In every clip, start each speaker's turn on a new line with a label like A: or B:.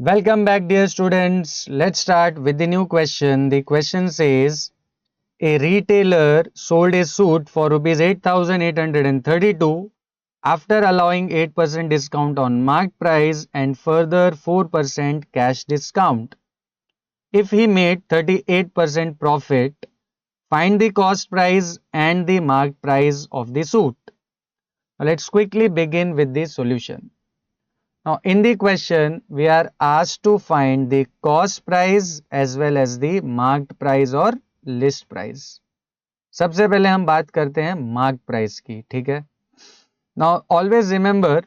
A: Welcome back, dear students. Let's start with the new question. The question says a retailer sold a suit for rupees 8,832 after allowing 8% discount on marked price and further 4% cash discount. If he made 38% profit, find the cost price and the marked price of the suit. Now let's quickly begin with the solution. Now in the question we are asked to find the cost price as well as the marked price or list price. सबसे पहले हम बात करते हैं marked price की, ठीक है. Now always remember,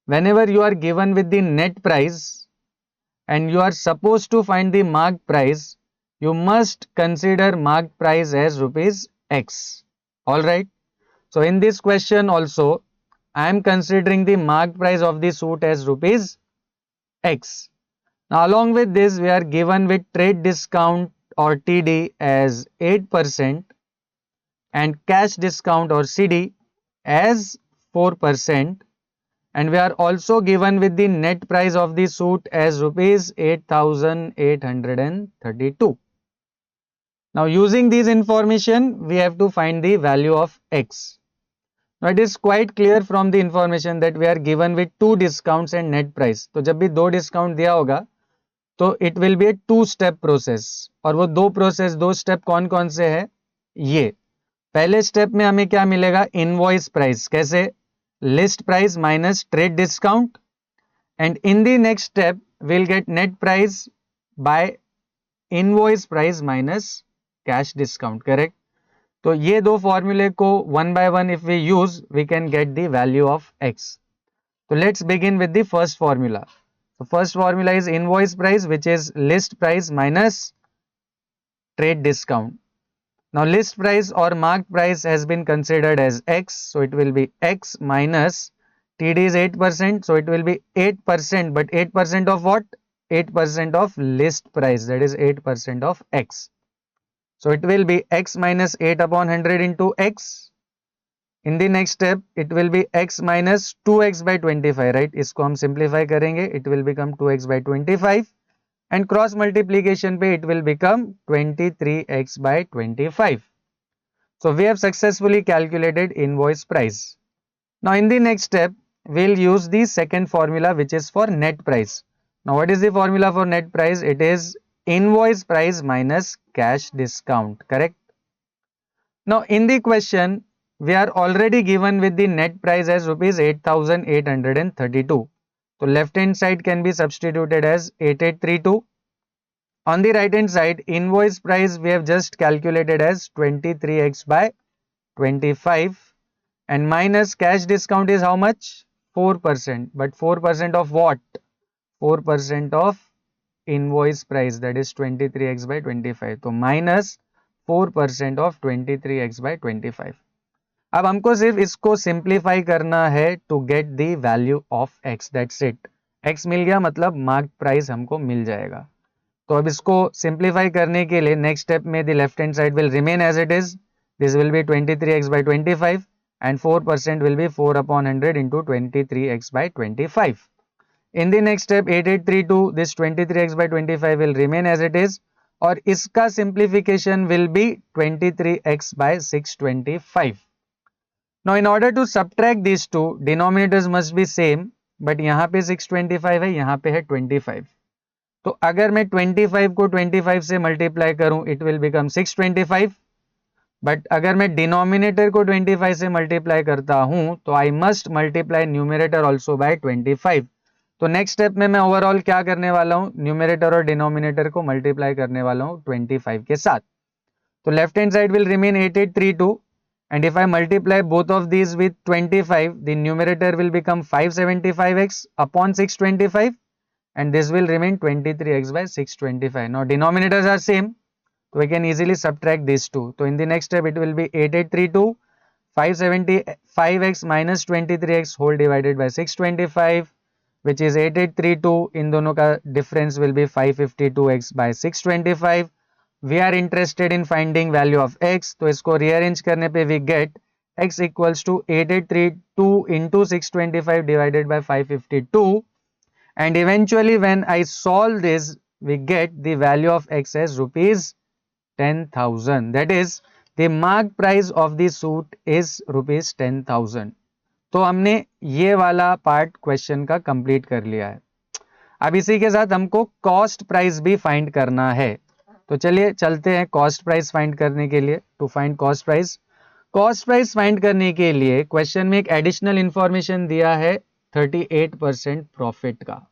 A: whenever you are given with the net price and you are supposed to find the marked price, you must consider marked price as rupees X. Alright. So in this question also I am considering the marked price of the suit as rupees X. Now along with this we are given with trade discount or TD as 8% and cash discount or CD as 4%, and we are also given with the net price of the suit as rupees 8,832. Now using these information we have to find the value of X. Now it is quite clear from the information that we are given with two discounts and net price. तो जब भी दो discount दिया होगा तो it will be a two step process, और वो दो स्टेप कौन कौन से है. ये पहले स्टेप में हमें क्या मिलेगा, इनवॉइस प्राइस. कैसे, list price minus trade discount, and in the next step will get net price by invoice price minus cash discount. Correct. तो ये दो फॉर्मूले को one by one if we use we can get the value of X. तो let's begin with the first formula. So first formula is invoice price, which is list price minus trade discount. Now list price or marked price has been considered as X, so it will be X minus TD is 8%, so it will be 8%, but 8% of what? 8% of list price, that is 8% of X. So it will be X minus 8 upon 100 into X. In the next step it will be x minus 2x by 25, right. इसको हम simplify करेंगे, it will become 2x by 25, and cross multiplication पे it will become 23x by 25. So we have successfully calculated invoice price. Now in the next step we'll use the second formula, which is for net price. Now what is the formula for net price? It is invoice price minus cash discount. Correct. Now in the question we are already given with the net price as rupees 8,832. So left hand side can be substituted as 8832. On the right hand side, invoice price we have just calculated as 23x by 25, and minus cash discount is how much? 4%. But 4% of what? 4% of invoice price, that is 23x by 25. So minus 4% of 23x by 25. अब हमको सिर्फ इसको simplify करना है to get the value of x. That's it. x मिल गया मतलब mark price हमको मिल जाएगा. तो अब इसको सिंप्लीफाई करने के लिए नेक्स्ट स्टेप में the left hand side will remain as it is. This will be 23x by 25 and 4% will be 4 upon 100 into 23x by 25. In the next step 8832, this 23x by 25 will remain as it is, और इसका simplification will be 23x by 625. Now in order to subtract these two, denominators must be same, but यहाँ पे 625 है, यहाँ पे है 25. तो अगर मैं 25 को 25 से मल्टीप्लाई करूं it will become 625, बट अगर मैं डिनोमिनेटर को 25 से मल्टीप्लाई करता हूं तो I must multiply numerator also by 25. तो नेक्स्ट स्टेप में मैं ओवरऑल क्या करने वाला हूं, न्यूमरेटर और डिनोमिनेटर को मल्टीप्लाई करने वाला हूं 25 के साथ. तो left hand side will remain 8832, and if I multiply both of these with 25, the numerator will become 575x upon 625, and this will remain 23x by 625. Now denominators are same, so we can easily subtract these two. So in the next step it will be 8832 575x minus 23x whole divided by 625, which is 8832. इन दोनों का difference will be 552x by 625. We are interested in finding value of x, तो इसको rearrange करने पे we get x equals to 8832 into 625 divided by 552, and eventually when I solve this, we get the value of x as rupees 10,000. That is, the mark price of the suit is rupees 10,000. तो हमने ये वाला part question का complete कर लिया है. अब इसी के साथ हमको कॉस्ट प्राइस भी फाइंड करना है. तो चलिए चलते हैं कॉस्ट प्राइस फाइंड करने के लिए. To find cost price, cost price find करने के लिए क्वेश्चन में एक एडिशनल इंफॉर्मेशन दिया है 38% प्रॉफिट का.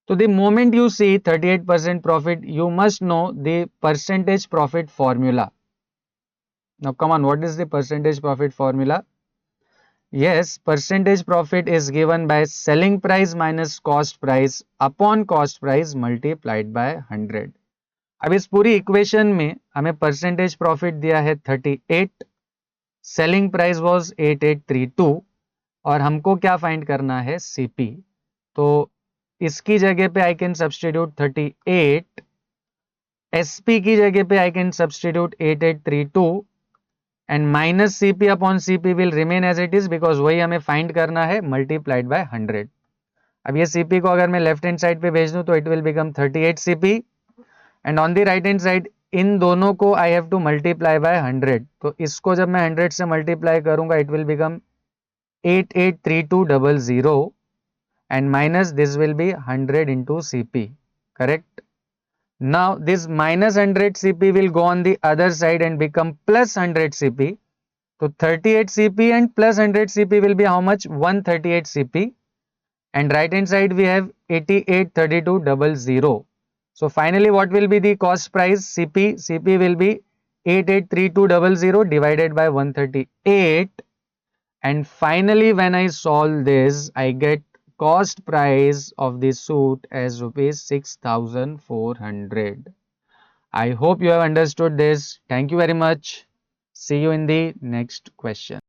A: तो the moment you see 38% profit, you must know the percentage profit formula. Now come on, what is the percentage profit formula? Yes, percentage profit is given by selling price minus cost price upon cost price multiplied by 100. अब इस पूरी equation में हमें percentage profit दिया है 38, selling price was 8832 और हमको क्या फाइंड करना है? सीपी. तो इसकी जगह पे आई कैन सब्सटीट्यूट 38, एसपी की जगह पे I can substitute 8832 and minus CP upon CP will remain as it is because वही हमें फाइंड करना है मल्टीप्लाइड बाय 100. अब ये सीपी को अगर मैं लेफ्ट हैंड साइड पे भेज दूं तो it will become 38 CP and on the right hand side इन दोनों को I have to multiply by 100. तो इसको जब मैं 100 से मल्टीप्लाई करूंगा it will become 883200 and minus this will be 100 into CP, correct? Now this minus 100 CP will go on the other side and become plus 100 CP. So 38 CP and plus 100 CP will be how much? 138 CP. And right hand side we have 883200. So finally what will be the cost price? CP? CP will be 883200 divided by 138. And finally when I solve this, I get cost price of this suit as rupees 6,400. I hope you have understood this. Thank you very much. See you in the next question.